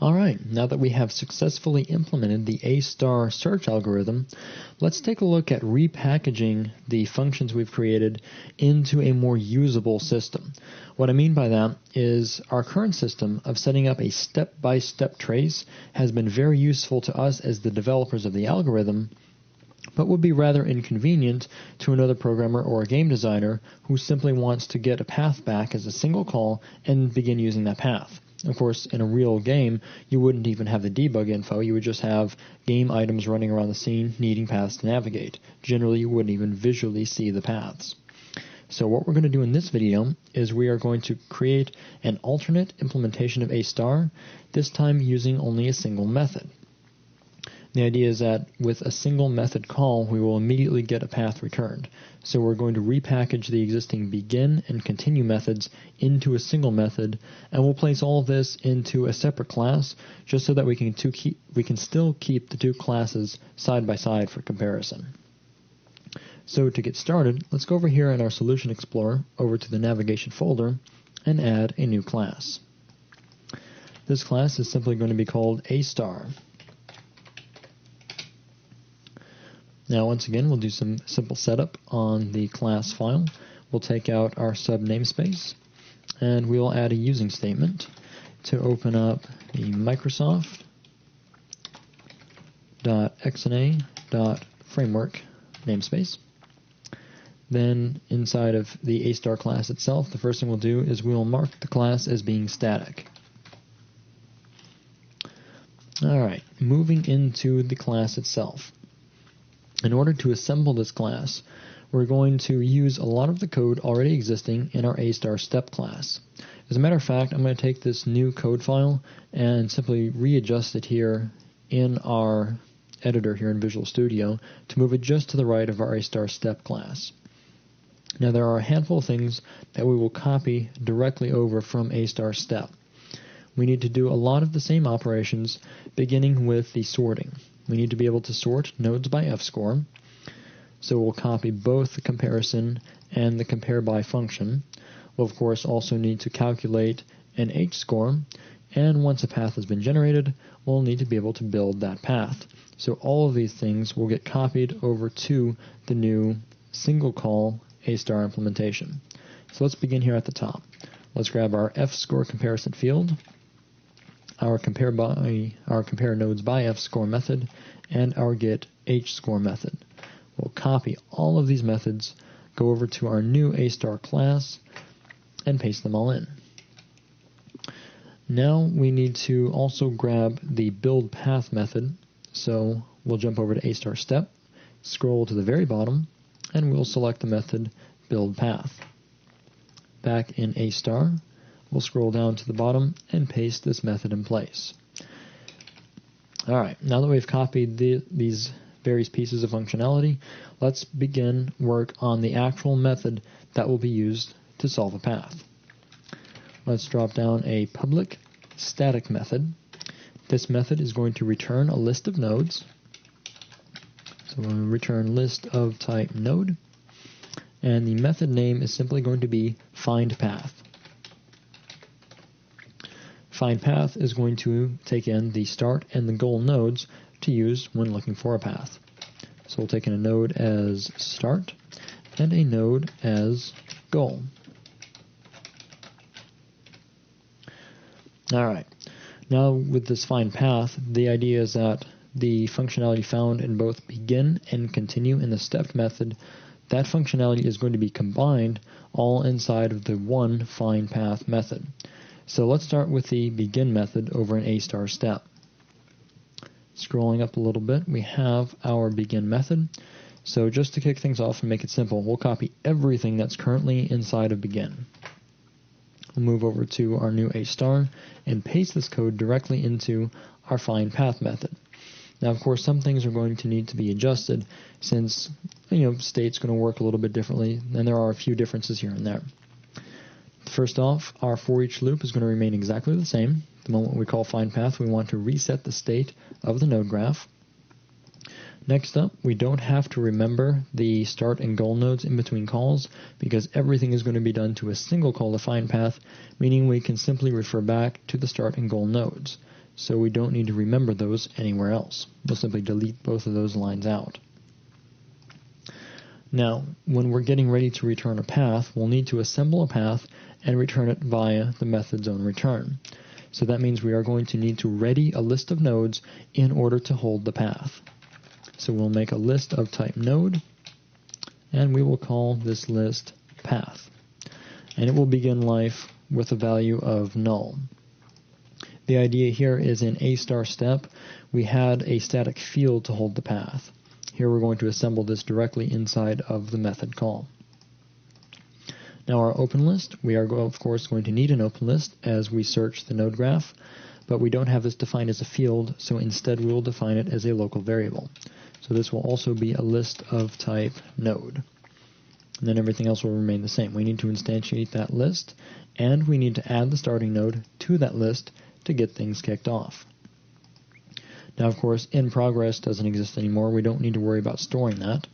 Alright, now that we have successfully implemented the A* search algorithm, let's take a look at repackaging the functions we've created into a more usable system. What I mean by that is our current system of setting up a step-by-step trace has been very useful to us as the developers of the algorithm, but would be rather inconvenient to another programmer or a game designer who simply wants to get a path back as a single call and begin using that path. Of course, in a real game, you wouldn't even have the debug info. You would just have game items running around the scene needing paths to navigate. Generally, you wouldn't even visually see the paths. So what we're going to do in this video is we are going to create an alternate implementation of A*, this time using only a single method. The idea is that with a single method call, we will immediately get a path returned. So we're going to repackage the existing begin and continue methods into a single method, and we'll place all of this into a separate class just so that we can still keep the two classes side by side for comparison. So to get started, let's go over here in our Solution Explorer over to the Navigation folder and add a new class. This class is simply going to be called A*. Now once again, we'll do some simple setup on the class file. We'll take out our sub namespace, and we will add a using statement to open up the Microsoft.xna.framework namespace. Then inside of the A* class itself, the first thing we'll do is we'll mark the class as being static. Alright, moving into the class itself. In order to assemble this class, we're going to use a lot of the code already existing in our A* step class. As a matter of fact, I'm going to take this new code file and simply readjust it here in our editor here in Visual Studio to move it just to the right of our A* step class. Now there are a handful of things that we will copy directly over from A* step. We need to do a lot of the same operations, beginning with the sorting. We need to be able to sort nodes by f-score, so we'll copy both the comparison and the compare by function. We'll of course also need to calculate an h-score, and once a path has been generated, we'll need to be able to build that path. So all of these things will get copied over to the new single call A* implementation. So let's begin here at the top. Let's grab our f-score comparison field, our compare nodes by f-score method, and our get h-score method. We'll copy all of these methods, go over to our new A* class, and paste them all in. Now we need to also grab the build path method, so we'll jump over to A* step, scroll to the very bottom, and we'll select the method build path. Back in A*, we'll scroll down to the bottom and paste this method in place. Alright, now that we've copied these various pieces of functionality, let's begin work on the actual method that will be used to solve a path. Let's drop down a public static method. This method is going to return a list of nodes. So we're going to return list of type node, and the method name is simply going to be findPath. FindPath is going to take in the start and the goal nodes to use when looking for a path. So we'll take in a node as start and a node as goal. Alright, now with this FindPath, the idea is that the functionality found in both begin and continue in the step method, that functionality is going to be combined all inside of the one FindPath method. So let's start with the begin method over in A* step. Scrolling up a little bit, we have our begin method. So just to kick things off and make it simple, we'll copy everything that's currently inside of begin. We'll move over to our new A* and paste this code directly into our FindPath method. Now, of course, some things are going to need to be adjusted since, state's going to work a little bit differently, and there are a few differences here and there. First off, our for each loop is going to remain exactly the same. The moment we call FindPath, we want to reset the state of the node graph. Next up, we don't have to remember the start and goal nodes in between calls because everything is going to be done to a single call to FindPath, meaning we can simply refer back to the start and goal nodes. so we don't need to remember those anywhere else. We'll simply delete both of those lines out. Now, when we're getting ready to return a path, we'll need to assemble a path and return it via the method's own return. So that means we are going to need to ready a list of nodes in order to hold the path. So we'll make a list of type node, and we will call this list path. And it will begin life with a value of null. The idea here is in A star step, we had a static field to hold the path. Here we're going to assemble this directly inside of the method call. Now our open list, we are of course going to need an open list as we search the node graph, but we don't have this defined as a field, so instead we will define it as a local variable. So this will also be a list of type node. And then everything else will remain the same. We need to instantiate that list, and we need to add the starting node to that list to get things kicked off. Now, of course, in progress doesn't exist anymore. We don't need to worry about storing that.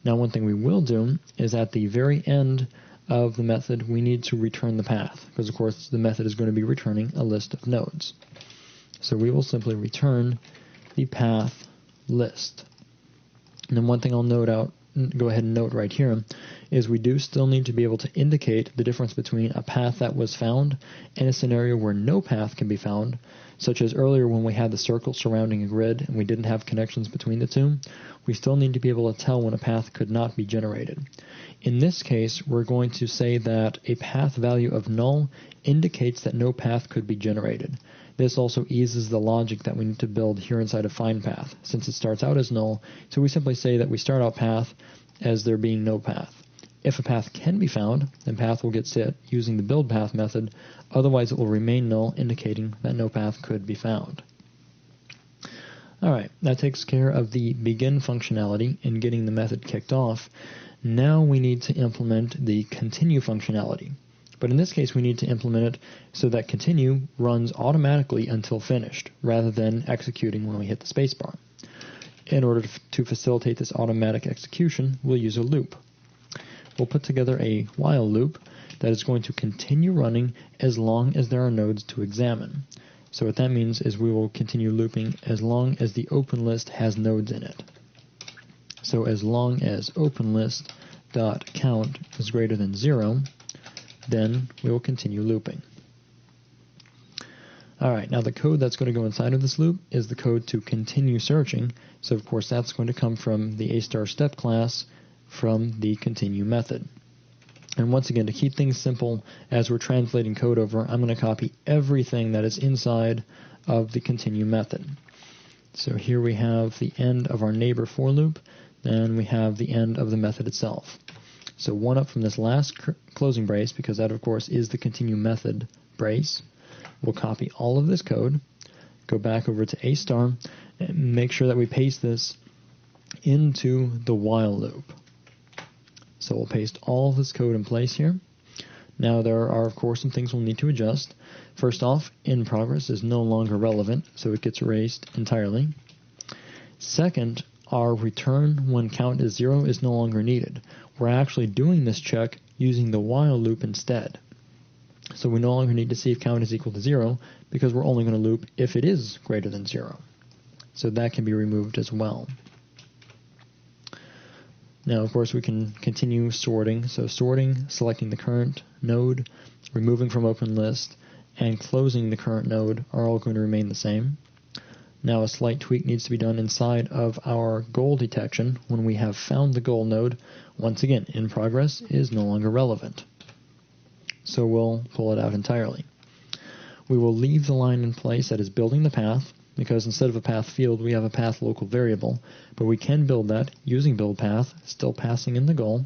Now, one thing we will do is at the very end of the method, we need to return the path, because, of course, the method is going to be returning a list of nodes. So we will simply return the path list. And then one thing I'll go ahead and note right here is we do still need to be able to indicate the difference between a path that was found and a scenario where no path can be found, such as earlier when we had the circle surrounding a grid and we didn't have connections between the two. We still need to be able to tell when a path could not be generated. In this case, we're going to say that a path value of null indicates that no path could be generated. This also eases the logic that we need to build here inside of findPath, since it starts out as null, so we simply say that we start out path as there being no path. If a path can be found, then path will get set using the buildPath method, otherwise it will remain null, indicating that no path could be found. Alright, that takes care of the begin functionality in getting the method kicked off. Now we need to implement the continue functionality. But in this case, we need to implement it so that continue runs automatically until finished, rather than executing when we hit the spacebar. In order to facilitate this automatic execution, we'll use a loop. We'll put together a while loop that is going to continue running as long as there are nodes to examine. So what that means is we will continue looping as long as the open list has nodes in it. So as long as openList.count is greater than 0, then we will continue looping. Alright, now the code that's going to go inside of this loop is the code to continue searching. So of course that's going to come from the A star step class from the continue method. And once again, to keep things simple as we're translating code over, I'm going to copy everything that is inside of the continue method. So here we have the end of our neighbor for loop, then we have the end of the method itself. So one up from this last closing brace, because that of course is the continue method brace. We'll copy all of this code, go back over to A star, and make sure that we paste this into the while loop. So we'll paste all of this code in place here. Now there are of course some things we'll need to adjust. First off, in progress is no longer relevant, so it gets erased entirely. Second, our return when count is 0 is no longer needed. We're actually doing this check using the while loop instead. So we no longer need to see if count is equal to 0 because we're only going to loop if it is greater than 0. So that can be removed as well. Now of course we can continue sorting. So sorting, selecting the current node, removing from open list, and closing the current node are all going to remain the same. Now a slight tweak needs to be done inside of our goal detection when we have found the goal node. Once again, in progress is no longer relevant. So we'll pull it out entirely. We will leave the line in place that is building the path, because instead of a path field we have a path local variable, but we can build that using build path, still passing in the goal.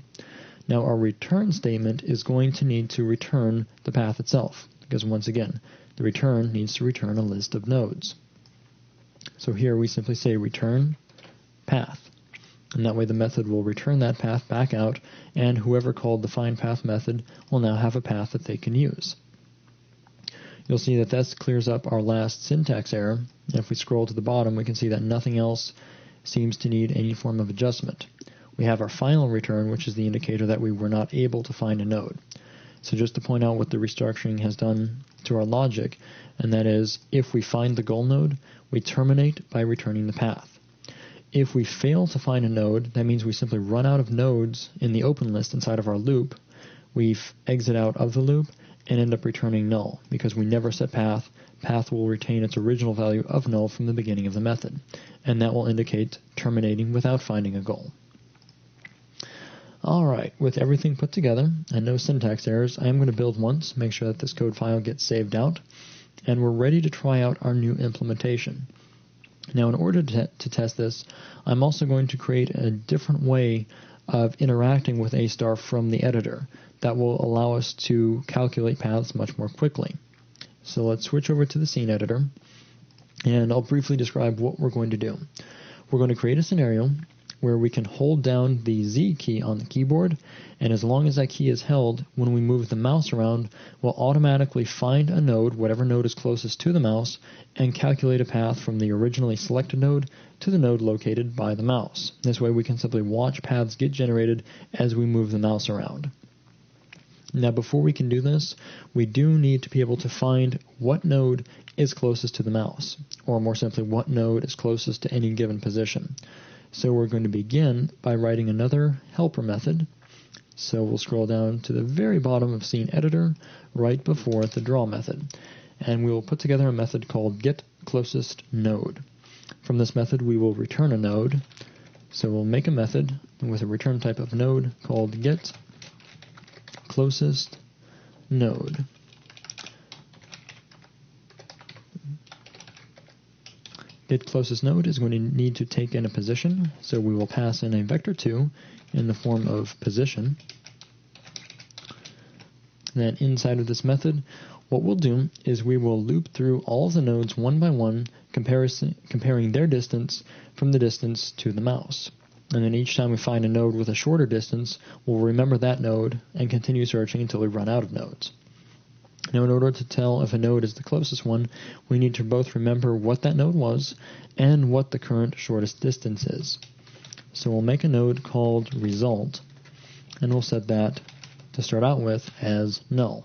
Now our return statement is going to need to return the path itself, because once again, the return needs to return a list of nodes. So here we simply say return path, and that way the method will return that path back out, and whoever called the findPath method will now have a path that they can use. You'll see that this clears up our last syntax error, and if we scroll to the bottom we can see that nothing else seems to need any form of adjustment. We have our final return, which is the indicator that we were not able to find a node. So just to point out what the restructuring has done to our logic, and that is, if we find the goal node, we terminate by returning the path. If we fail to find a node, that means we simply run out of nodes in the open list inside of our loop. We exit out of the loop and end up returning null because we never set path. Path will retain its original value of null from the beginning of the method, and that will indicate terminating without finding a goal. Alright, with everything put together and no syntax errors, I am going to build once, make sure that this code file gets saved out, and we're ready to try out our new implementation. Now, in order to test this, I'm also going to create a different way of interacting with A* from the editor that will allow us to calculate paths much more quickly. So let's switch over to the scene editor, and I'll briefly describe what we're going to do. We're going to create a scenario where we can hold down the Z key on the keyboard, and as long as that key is held, when we move the mouse around, we'll automatically find a node, whatever node is closest to the mouse, and calculate a path from the originally selected node to the node located by the mouse. This way we can simply watch paths get generated as we move the mouse around. Now, before we can do this, we do need to be able to find what node is closest to the mouse, or more simply, what node is closest to any given position. So we're going to begin by writing another helper method. So we'll scroll down to the very bottom of scene editor, right before the draw method. And we will put together a method called getClosestNode. From this method, we will return a node. So we'll make a method with a return type of node called getClosestNode. GetClosestNode is going to need to take in a position, so we will pass in a vector2 in the form of position. Then inside of this method, what we'll do is we will loop through all of the nodes one by one, comparing their distance from the distance to the mouse. And then each time we find a node with a shorter distance, we'll remember that node and continue searching until we run out of nodes. Now, in order to tell if a node is the closest one, we need to both remember what that node was and what the current shortest distance is. So we'll make a node called result, and we'll set that to start out with as null.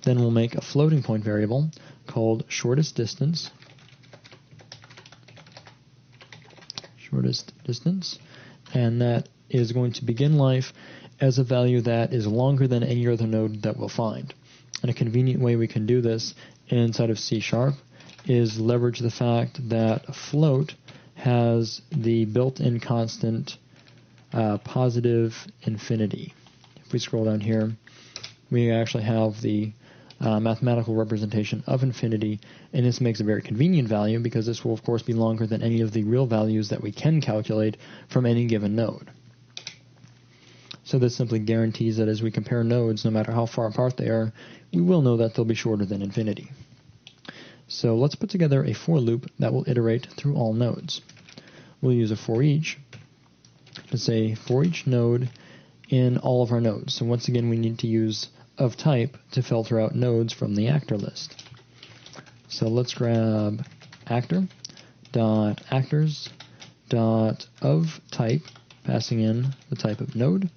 Then we'll make a floating point variable called shortest distance, and that is going to begin life as a value that is longer than any other node that we'll find. And a convenient way we can do this inside of C# is leverage the fact that float has the built-in constant positive infinity. If we scroll down here, we actually have the mathematical representation of infinity, and this makes a very convenient value because this will of course be longer than any of the real values that we can calculate from any given node. So this simply guarantees that as we compare nodes, no matter how far apart they are, we will know that they'll be shorter than infinity. So let's put together a for loop that will iterate through all nodes. We'll use a for each to say for each node in all of our nodes. So once again, we need to use of type to filter out nodes from the actor list. So let's grab actor.actors.of_type, passing in the type of node,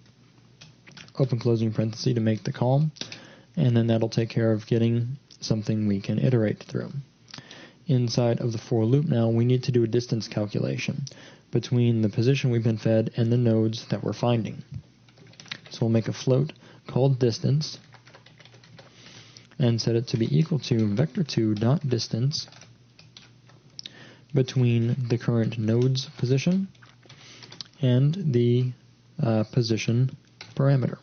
open closing parenthesis to make the call, and then that'll take care of getting something we can iterate through. Inside of the for loop now, we need to do a distance calculation between the position we've been fed and the nodes that we're finding. So we'll make a float called distance and set it to be equal to vector2.distance between the current node's position and the position parameter.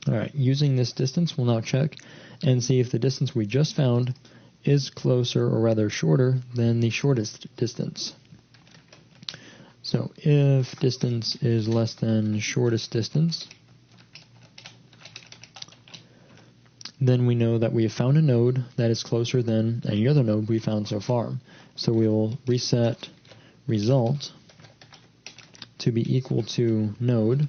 Alright, using this distance, we'll now check and see if the distance we just found is closer, or rather shorter, than the shortest distance. So if distance is less than shortest distance, then we know that we have found a node that is closer than any other node we found so far. So we will reset result to be equal to node,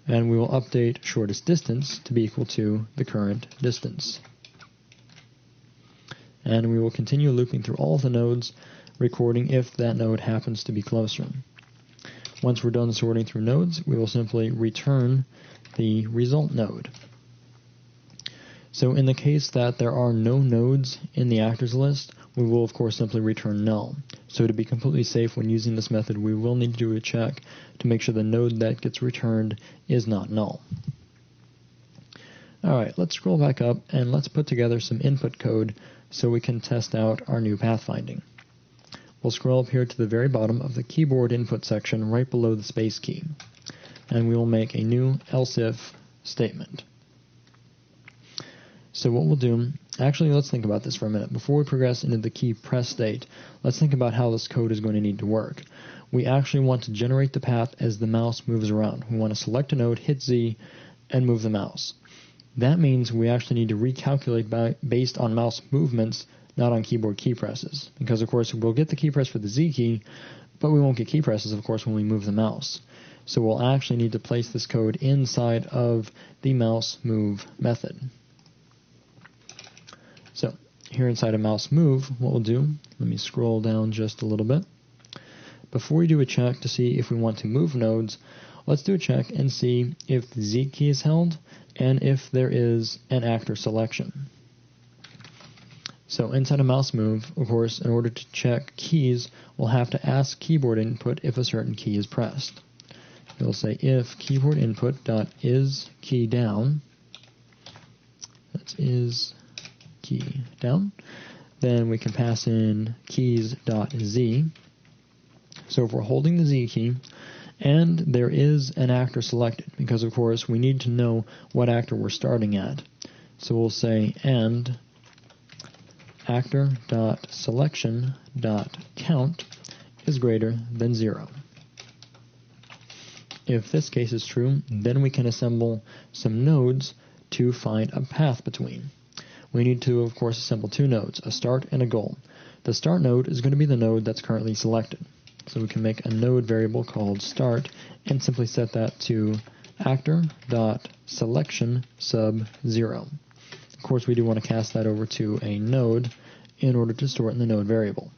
and we will update shortest distance to be equal to the current distance. And we will continue looping through all of the nodes, recording if that node happens to be closer. Once we're done sorting through nodes, we will simply return the result node. So in the case that there are no nodes in the actors list, we will of course simply return null. So to be completely safe when using this method, we will need to do a check to make sure the node that gets returned is not null. Alright, let's scroll back up and let's put together some input code so we can test out our new pathfinding. We'll scroll up here to the very bottom of the keyboard input section right below the space key, and we will make a new else if statement. So what we'll do, actually let's think about this for a minute. Before we progress into the key press state, let's think about how this code is going to need to work. We actually want to generate the path as the mouse moves around. We want to select a node, hit Z, and move the mouse. That means we actually need to recalculate based on mouse movements, not on keyboard key presses. Because of course we'll get the key press for the Z key, but we won't get key presses of course when we move the mouse. So we'll actually need to place this code inside of the mouse move method. So here inside of mouse move, what we'll do, let me scroll down just a little bit. Before we do a check to see if we want to move nodes, let's do a check and see if the Z key is held and if there is an actor selection. So inside of mouse move, of course, in order to check keys, we'll have to ask keyboard input if a certain key is pressed. We'll say if keyboard input dot is key down, that's is key down, then we can pass in keys.z. So if we're holding the Z key and there is an actor selected, because of course we need to know what actor we're starting at. So we'll say and actor.selection.count is greater than 0. If this case is true, then we can assemble some nodes to find a path between. We need to, of course, assemble two nodes, a start and a goal. The start node is going to be the node that's currently selected. So we can make a node variable called start and simply set that to actor.selection sub 0. Of course, we do want to cast that over to a node in order to store it in the node variable.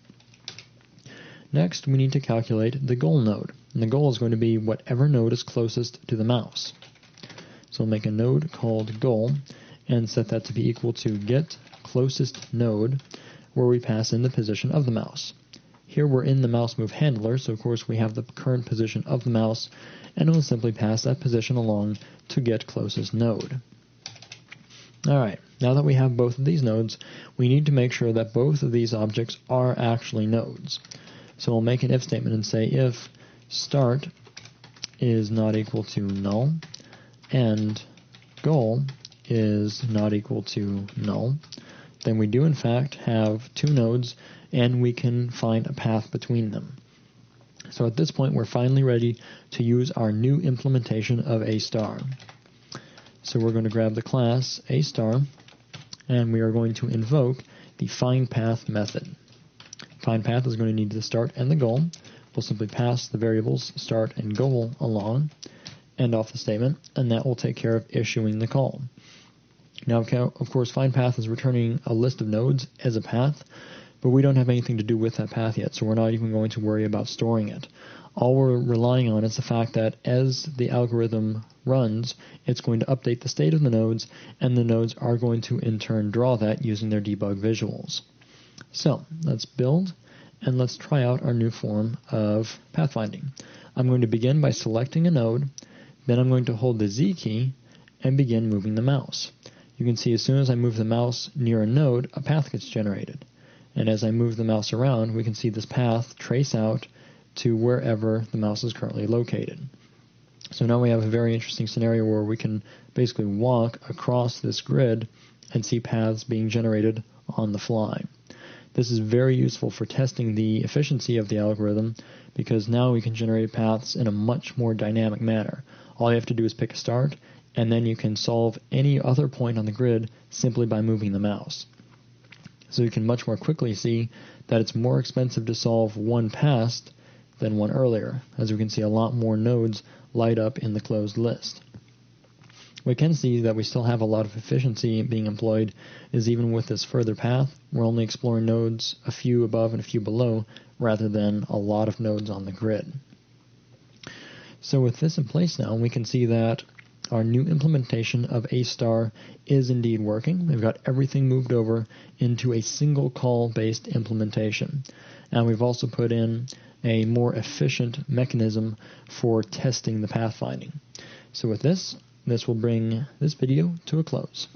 Next, we need to calculate the goal node. And the goal is going to be whatever node is closest to the mouse. So we'll make a node called goal and set that to be equal to get closest node, where we pass in the position of the mouse. Here we're in the mouse move handler, so of course we have the current position of the mouse, and we'll simply pass that position along to get closest node. Alright, now that we have both of these nodes, we need to make sure that both of these objects are actually nodes. So we'll make an if statement and say if start is not equal to null and goal is not equal to null, then we do in fact have two nodes and we can find a path between them. So at this point we're finally ready to use our new implementation of A star. So we're going to grab the class A star and we are going to invoke the findPath method. FindPath is going to need the start and the goal. We'll simply pass the variables start and goal along, end off the statement, and that will take care of issuing the call. Now, of course, FindPath is returning a list of nodes as a path, but we don't have anything to do with that path yet, so we're not even going to worry about storing it. All we're relying on is the fact that as the algorithm runs, it's going to update the state of the nodes, and the nodes are going to in turn draw that using their debug visuals. So, let's build, and let's try out our new form of pathfinding. I'm going to begin by selecting a node, then I'm going to hold the Z key, and begin moving the mouse. You can see as soon as I move the mouse near a node, a path gets generated. And as I move the mouse around, we can see this path trace out to wherever the mouse is currently located. So now we have a very interesting scenario where we can basically walk across this grid and see paths being generated on the fly. This is very useful for testing the efficiency of the algorithm because now we can generate paths in a much more dynamic manner. All you have to do is pick a start, and then you can solve any other point on the grid simply by moving the mouse. So you can much more quickly see that it's more expensive to solve one past than one earlier, as we can see a lot more nodes light up in the closed list. We can see that we still have a lot of efficiency being employed, as even with this further path, we're only exploring nodes a few above and a few below, rather than a lot of nodes on the grid. So with this in place now, we can see that our new implementation of A star is indeed working. We've got everything moved over into a single call-based implementation. And we've also put in a more efficient mechanism for testing the pathfinding. So with this will bring this video to a close.